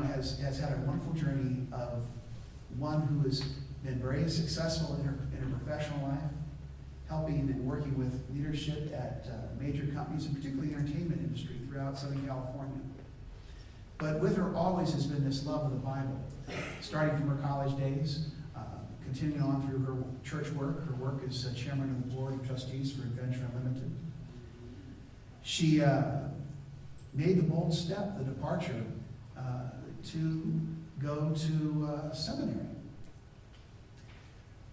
has had a wonderful journey of one who has been very successful in her professional life, helping and working with leadership at major companies, and particularly the entertainment industry throughout Southern California. But with her always has been this love of the Bible, starting from her college days, continuing on through her church work, her work as chairman of the board of trustees for Adventure Unlimited. She made the bold step, the departure, to go to seminary.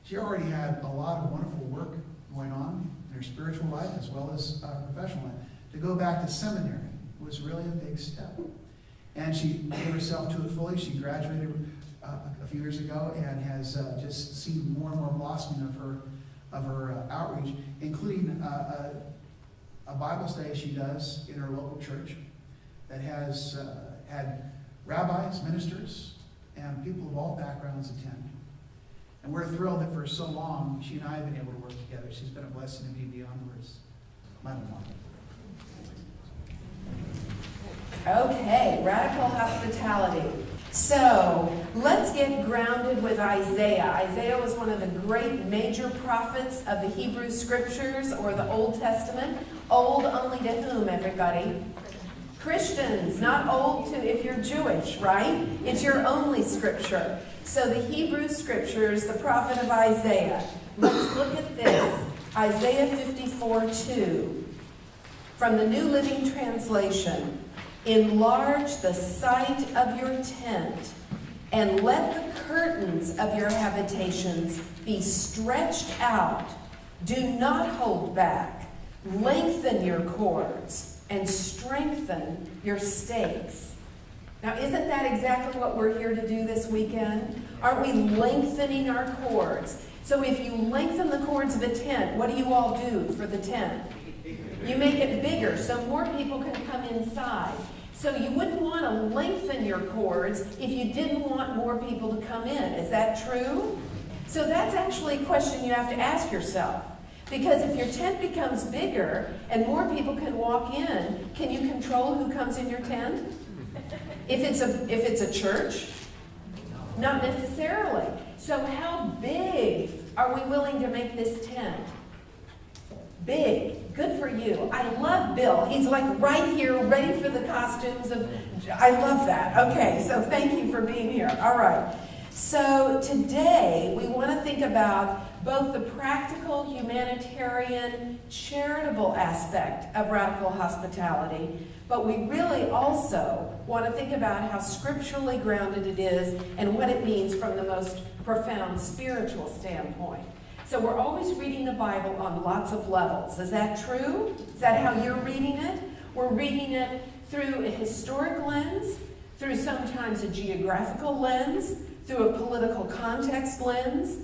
She already had a lot of wonderful work going on in her spiritual life as well as professional life. To go back to seminary was really a big step. And she gave herself to it fully. She graduated a few years ago and has just seen more and more blossoming of her outreach, including a Bible study she does in her local church that has had rabbis, ministers, and people of all backgrounds attend. And we're thrilled that for so long, she and I have been able to work together. She's been a blessing to me beyond words. My mom. Okay, radical hospitality. So let's get grounded with Isaiah. Isaiah was one of the great major prophets of the Hebrew Scriptures, or the Old Testament. Old only to whom, everybody? Christians, not old to if you're Jewish, right? It's your only scripture. So the Hebrew Scriptures, the prophet of Isaiah. Let's look at this. Isaiah 54:2. From the New Living Translation. Enlarge the site of your tent, and let the curtains of your habitations be stretched out. Do not hold back. Lengthen your cords and strengthen your stakes. Now, isn't that exactly what we're here to do this weekend? Aren't we lengthening our cords? So if you lengthen the cords of a tent, what do you all do for the tent? You make it bigger so more people can come inside. So you wouldn't want to lengthen your cords if you didn't want more people to come in. Is that true? So that's actually a question you have to ask yourself. Because if your tent becomes bigger and more people can walk in, can you control who comes in your tent? If it's a church? Not necessarily. So how big are we willing to make this tent? Big. Good for you. I love Bill. He's like right here, ready for the costumes. I love that. Okay, so thank you for being here. All right. So today we want to think about both the practical, humanitarian, charitable aspect of radical hospitality, but we really also want to think about how scripturally grounded it is and what it means from the most profound spiritual standpoint. So we're always reading the Bible on lots of levels. Is that true? Is that how you're reading it? We're reading it through a historic lens, through sometimes a geographical lens, through a political context lens.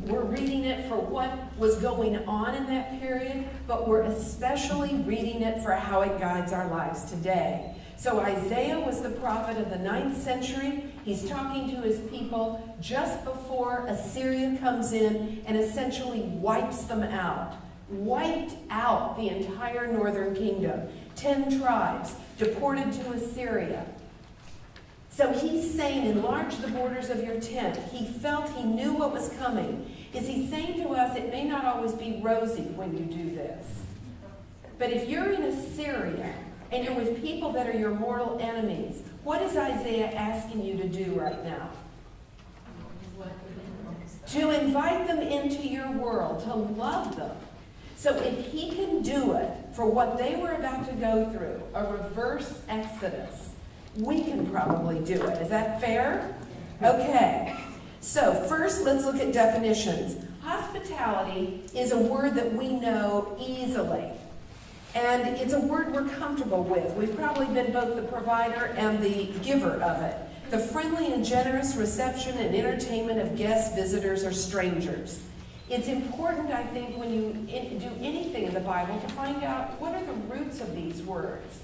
We're reading it for what was going on in that period, but we're especially reading it for how it guides our lives today. So Isaiah was the prophet of the 9th century. He's talking to his people just before Assyria comes in and essentially wipes them out. Wiped out the entire northern kingdom. 10 tribes deported to Assyria. So he's saying, enlarge the borders of your tent. He felt he knew what was coming. Is he saying to us, it may not always be rosy when you do this. But if you're in Assyria, and you're with people that are your mortal enemies, what is Isaiah asking you to do right now? To invite them into your world, to love them. So if he can do it for what they were about to go through, a reverse exodus, we can probably do it. Is that fair? Okay. So first, let's look at definitions. Hospitality is a word that we know easily. And it's a word we're comfortable with. We've probably been both the provider and the giver of it. The friendly and generous reception and entertainment of guests, visitors, or strangers. It's important, I think, when you do anything in the Bible to find out what are the roots of these words.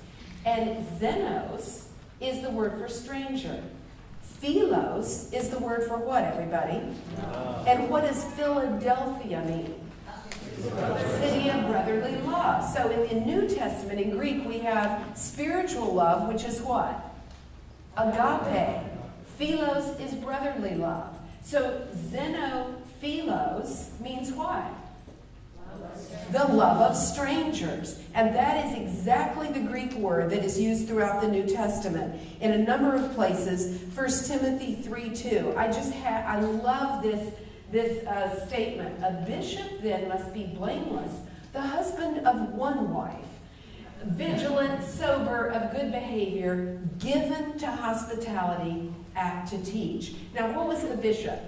And xenos is the word for stranger. Philos is the word for what, everybody? And what does Philadelphia mean? City of brotherly love. So in the New Testament, in Greek, we have spiritual love, which is what? Agape. Philos is brotherly love. So xenophilos means what? The love of strangers. And that is exactly the Greek word that is used throughout the New Testament in a number of places. 1 Timothy 3:2. I love this statement. A bishop then must be blameless, the husband of one wife, vigilant, sober, of good behavior, given to hospitality, apt to teach. Now, what was a bishop?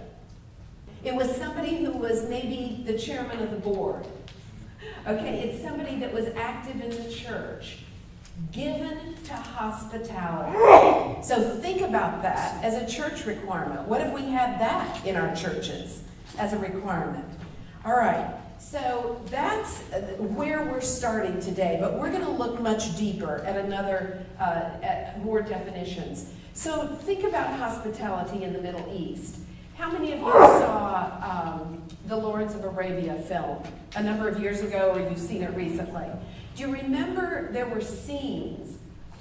It was somebody who was maybe the chairman of the board. Okay, it's somebody that was active in the church, given to hospitality. So think about that as a church requirement. What if we had that in our churches as a requirement? All right, so that's where we're starting today, but we're going to look much deeper at more definitions. So think about hospitality in the Middle East. How many of you saw the Lawrence of Arabia film a number of years ago, or you've seen it recently? Do you remember there were scenes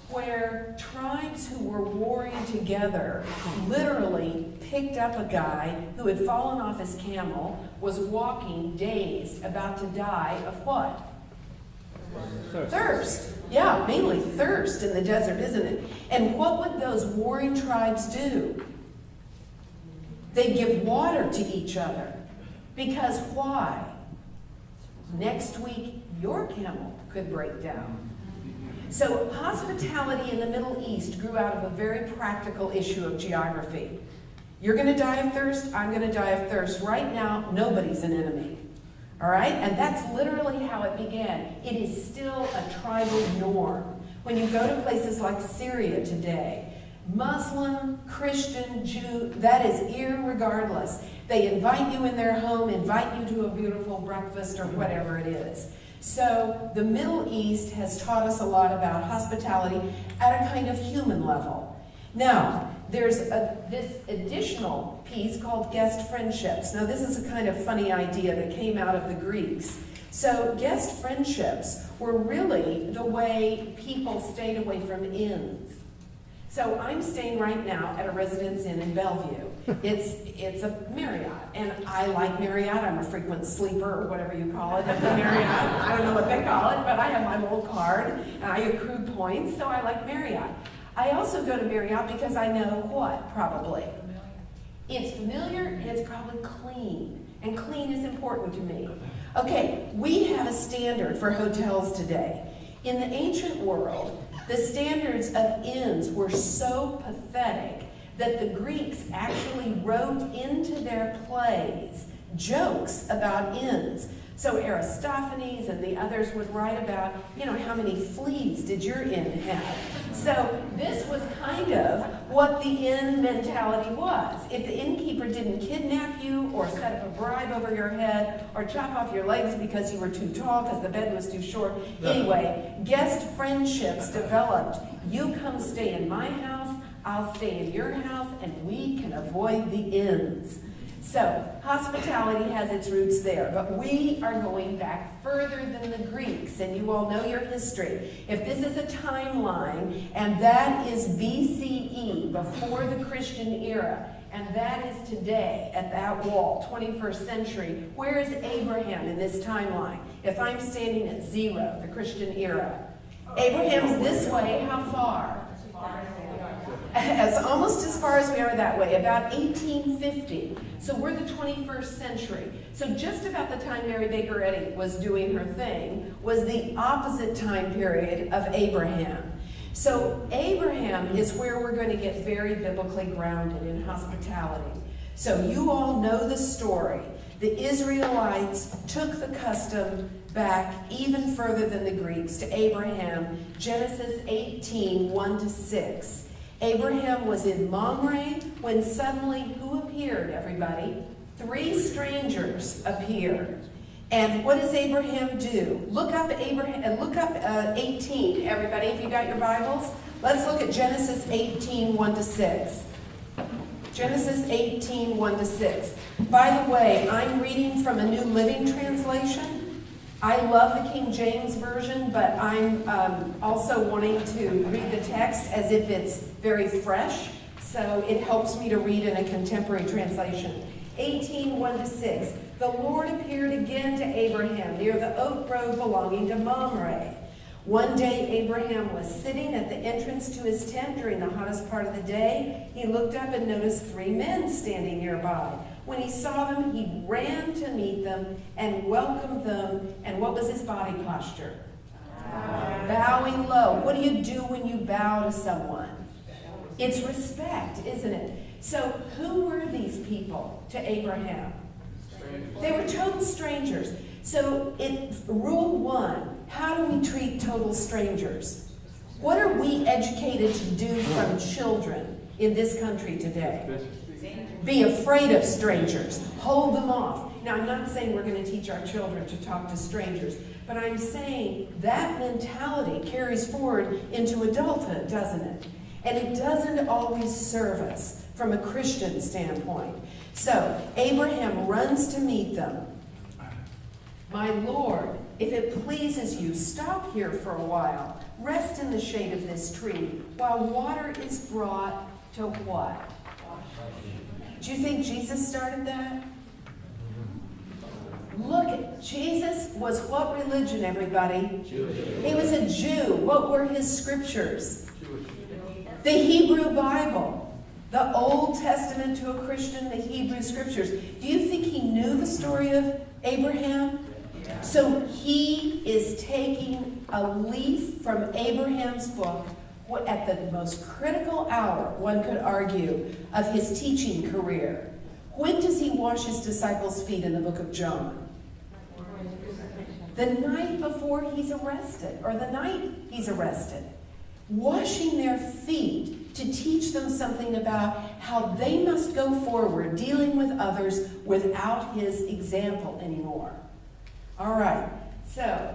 where tribes who were warring together literally picked up a guy who had fallen off his camel, was walking dazed, about to die of what? Thirst. Yeah, mainly thirst in the desert, isn't it? And what would those warring tribes do? They give water to each other. Because why? Next week, your camel could break down. So hospitality in the Middle East grew out of a very practical issue of geography. You're going to die of thirst, I'm going to die of thirst. Right now, nobody's an enemy. All right? And that's literally how it began. It is still a tribal norm. When you go to places like Syria today, Muslim, Christian, Jew, that is irregardless. They invite you in their home, invite you to a beautiful breakfast or whatever it is. So the Middle East has taught us a lot about hospitality at a kind of human level. Now, there's this additional piece called guest friendships. Now, this is a kind of funny idea that came out of the Greeks. So guest friendships were really the way people stayed away from inns. So I'm staying right now at a Residence Inn in Bellevue. It's a Marriott, and I like Marriott. I'm a frequent sleeper, or whatever you call it, at the Marriott. I don't know what they call it, but I have my little card, and I accrue points, so I like Marriott. I also go to Marriott because I know what, probably? It's familiar, and it's probably clean, and clean is important to me. Okay, we have a standard for hotels today. In the ancient world, the standards of inns were so pathetic that the Greeks actually wrote into their plays jokes about inns. So Aristophanes and the others would write about, how many fleas did your inn have? So this was kind of what the inn mentality was. If the innkeeper didn't kidnap you or set up a bribe over your head or chop off your legs because you were too tall because the bed was too short. Anyway, guest friendships developed. You come stay in my house, I'll stay in your house, and we can avoid the inns. So, hospitality has its roots there, but we are going back further than the Greeks, and you all know your history. If this is a timeline, and that is BCE, before the Christian era, and that is today at that wall, 21st century, where is Abraham in this timeline? If I'm standing at 0, the Christian era, Abraham's this way, how far? As almost as far as we are that way, about 1850. So we're the 21st century. So just about the time Mary Baker Eddy was doing her thing was the opposite time period of Abraham. So Abraham is where we're going to get very biblically grounded in hospitality. So you all know the story. The Israelites took the custom back even further than the Greeks to Abraham, Genesis 18, 1-6. Abraham was in Mamre when suddenly who appeared, everybody? 3 strangers appeared. And what does Abraham do? Look up 18, everybody, if you got your Bibles. Let's look at Genesis 18, 1-6. Genesis 18, 1-6. By the way, I'm reading from a New Living Translation. I love the King James Version, but I'm also wanting to read the text as if it's very fresh, so it helps me to read in a contemporary translation. 18:1-6. The Lord appeared again to Abraham near the oak grove belonging to Mamre. One day Abraham was sitting at the entrance to his tent during the hottest part of the day. He looked up and noticed 3 men standing nearby. When he saw them, he ran to meet them and welcomed them. And what was his body posture? Bowing low. What do you do when you bow to someone? It's respect, isn't it? So who were these people to Abraham? They were total strangers. So rule 1, how do we treat total strangers? What are we educated to do from children in this country today? Be afraid of strangers. Hold them off. Now, I'm not saying we're going to teach our children to talk to strangers, but I'm saying that mentality carries forward into adulthood, doesn't it? And it doesn't always serve us from a Christian standpoint. So, Abraham runs to meet them. My Lord, if it pleases you, stop here for a while. Rest in the shade of this tree while water is brought to what? Do you think Jesus started that? Look, Jesus was what religion, everybody? He was a Jew. What were his scriptures? The Hebrew Bible. The Old Testament to a Christian, the Hebrew scriptures. Do you think he knew the story of Abraham? So he is taking a leaf from Abraham's book at the most critical hour, one could argue, of his teaching career. When does he wash his disciples' feet in the book of John? The night before he's arrested, or the night he's arrested. Washing their feet to teach them something about how they must go forward dealing with others without his example anymore. All right, so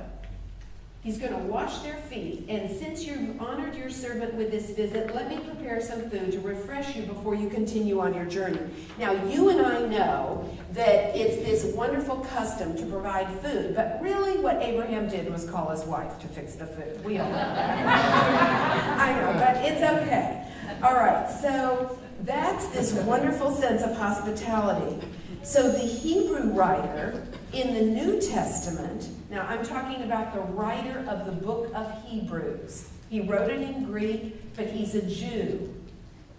he's going to wash their feet, and since you've honored your servant with this visit, let me prepare some food to refresh you before you continue on your journey. Now, you and I know that it's this wonderful custom to provide food, but really what Abraham did was call his wife to fix the food. We all know that. I know, but it's okay. All right, so that's this wonderful sense of hospitality. So the Hebrew writer in the New Testament, now I'm talking about the writer of the book of Hebrews. He wrote it in Greek, but he's a Jew.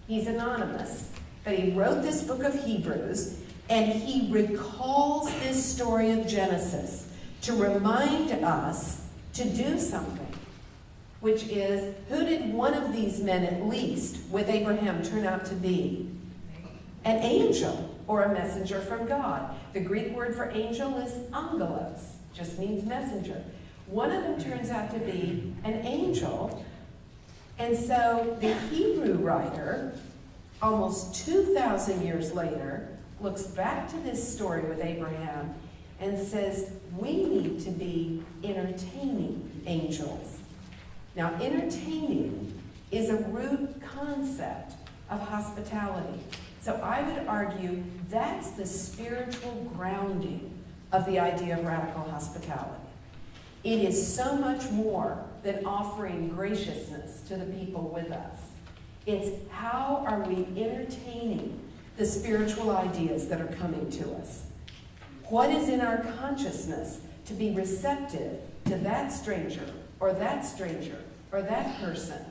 He's anonymous. But he wrote this book of Hebrews, and he recalls this story of Genesis to remind us to do something, which is, who did one of these men, at least, with Abraham turn out to be? An angel. Or a messenger from God. The Greek word for angel is angelos, just means messenger. One of them turns out to be an angel. And so the Hebrew writer, almost 2,000 years later, looks back to this story with Abraham and says, we need to be entertaining angels. Now, entertaining is a root concept of hospitality. So I would argue that's the spiritual grounding of the idea of radical hospitality. It is so much more than offering graciousness to the people with us. It's how are we entertaining the spiritual ideas that are coming to us? What is in our consciousness to be receptive to that stranger or that stranger or that person?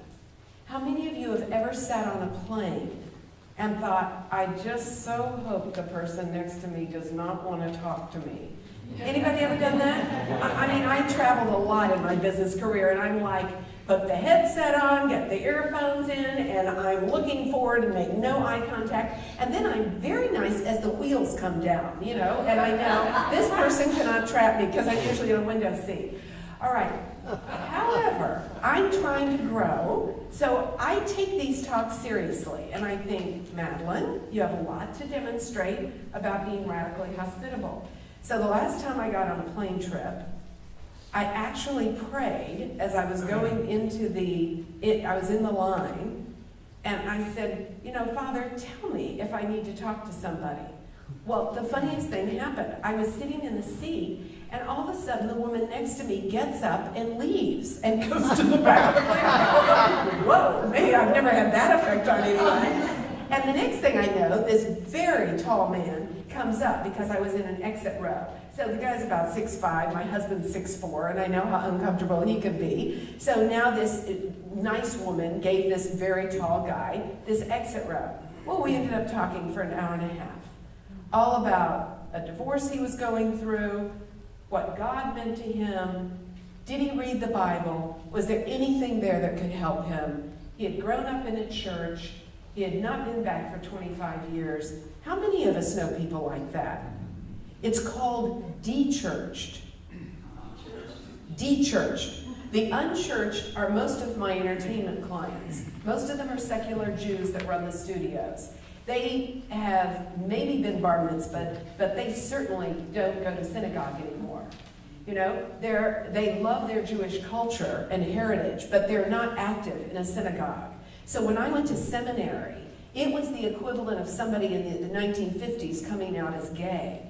How many of you have ever sat on a plane and thought, I just so hope the person next to me does not want to talk to me? Anybody ever done that? I mean, I traveled a lot in my business career, and I'm like, put the headset on, get the earphones in, and I'm looking forward and make no eye contact. And then I'm very nice as the wheels come down, you know, and I know this person cannot trap me because I'm usually in a window seat. All right. However, I'm trying to grow, so I take these talks seriously, and I think, Madeline, you have a lot to demonstrate about being radically hospitable. So the last time I got on a plane trip, I actually prayed as I was going into I was in the line, and I said, you know, Father, tell me if I need to talk to somebody. Well, the funniest thing happened. I was sitting in the seat, and all of a sudden the woman next to me gets up and leaves and goes to the back of the plane. Whoa, me, I've never had that effect on anyone. And the next thing I know, this very tall man comes up because I was in an exit row. So the guy's about 6'5", my husband's 6'4", and I know how uncomfortable he can be. So now this nice woman gave this very tall guy this exit row. Well, we ended up talking for an hour and a half. All about a divorce he was going through, what God meant to him. Did he read the Bible? Was there anything there that could help him? He had grown up in a church. He had not been back for 25 years. How many of us know people like that? It's called de-churched. De-churched. The unchurched are most of my entertainment clients. Most of them are secular Jews that run the studios. They have maybe been bar mitzvahed, but they certainly don't go to synagogue anymore. You know, they love their Jewish culture and heritage, but they're not active in a synagogue. So when I went to seminary, it was the equivalent of somebody in the 1950s coming out as gay,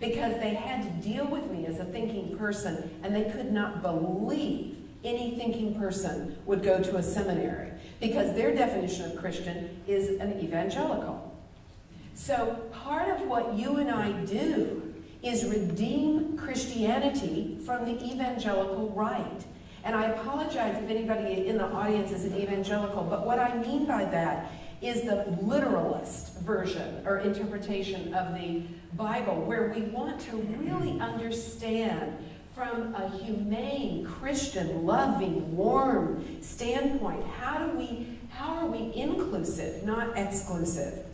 because they had to deal with me as a thinking person, and they could not believe any thinking person would go to a seminary, because their definition of Christian is an evangelical. So part of what you and I do is redeem Christianity from the evangelical right. And I apologize if anybody in the audience is an evangelical, but what I mean by that is the literalist version or interpretation of the Bible, where we want to really understand from a humane, Christian, loving, warm standpoint, how are we inclusive, not exclusive?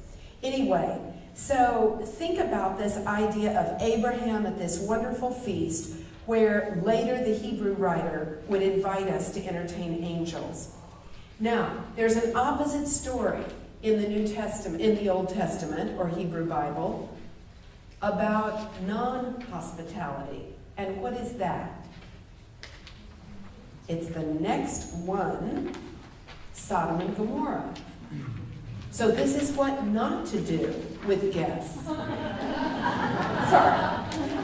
Anyway, so think about this idea of Abraham at this wonderful feast, where later the Hebrew writer would invite us to entertain angels. Now, there's an opposite story in the New Testament, in the Old Testament, or Hebrew Bible, about non-hospitality. And what is that? It's the next one, Sodom and Gomorrah. So this is what not to do with guests. Sorry.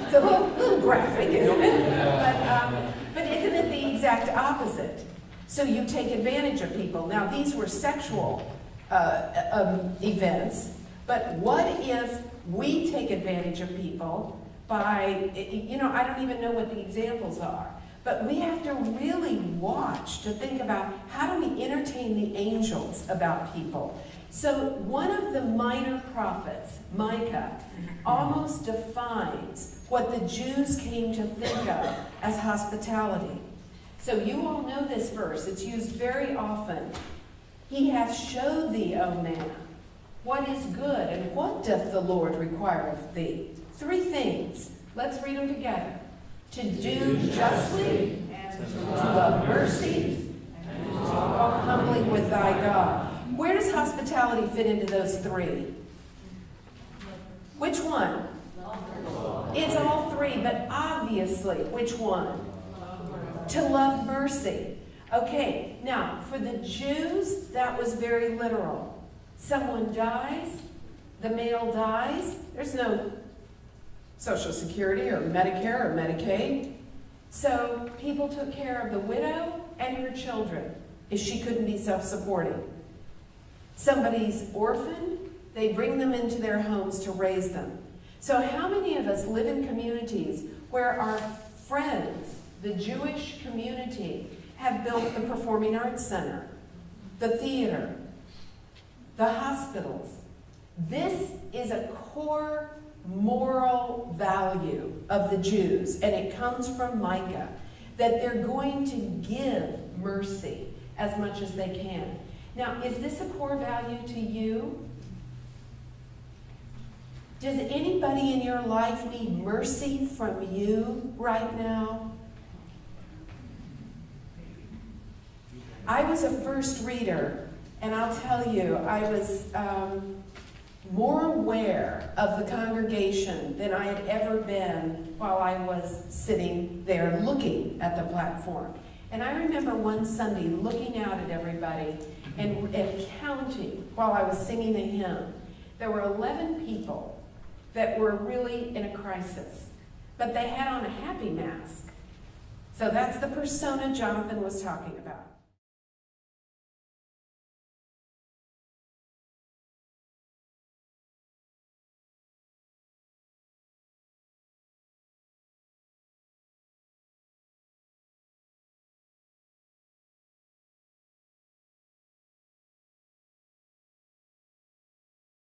It's a little graphic, isn't it? But isn't it the exact opposite? So you take advantage of people. Now, these were sexual events, but what if we take advantage of people by, I don't even know what the examples are, but we have to really watch to think about how do we entertain the angels about people. So one of the minor prophets, Micah, almost defines what the Jews came to think of as hospitality. So you all know this verse. It's used very often. He hath showed thee, O man, what is good, and what doth the Lord require of thee? 3 things. Let's read them together. To do justly, and to love mercy, and to walk humbly with thy God. Where does hospitality fit into those 3? Which one? It's all 3, but obviously, which one? To love mercy. Okay, now, for the Jews, that was very literal. Someone dies, the male dies, there's no Social Security or Medicare or Medicaid. So people took care of the widow and her children if she couldn't be self-supporting. Somebody's orphaned, they bring them into their homes to raise them. So how many of us live in communities where our friends, the Jewish community, have built the Performing Arts Center, the theater, the hospitals? This is a core moral value of the Jews, and it comes from Micah, that they're going to give mercy as much as they can. Now, is this a core value to you? Does anybody in your life need mercy from you right now? I was a first reader, and I'll tell you, I was more aware of the congregation than I had ever been while I was sitting there looking at the platform. And I remember one Sunday looking out at everybody and counting while I was singing a hymn. There were 11 people that were really in a crisis. But they had on a happy mask. So that's the persona Jonathan was talking about.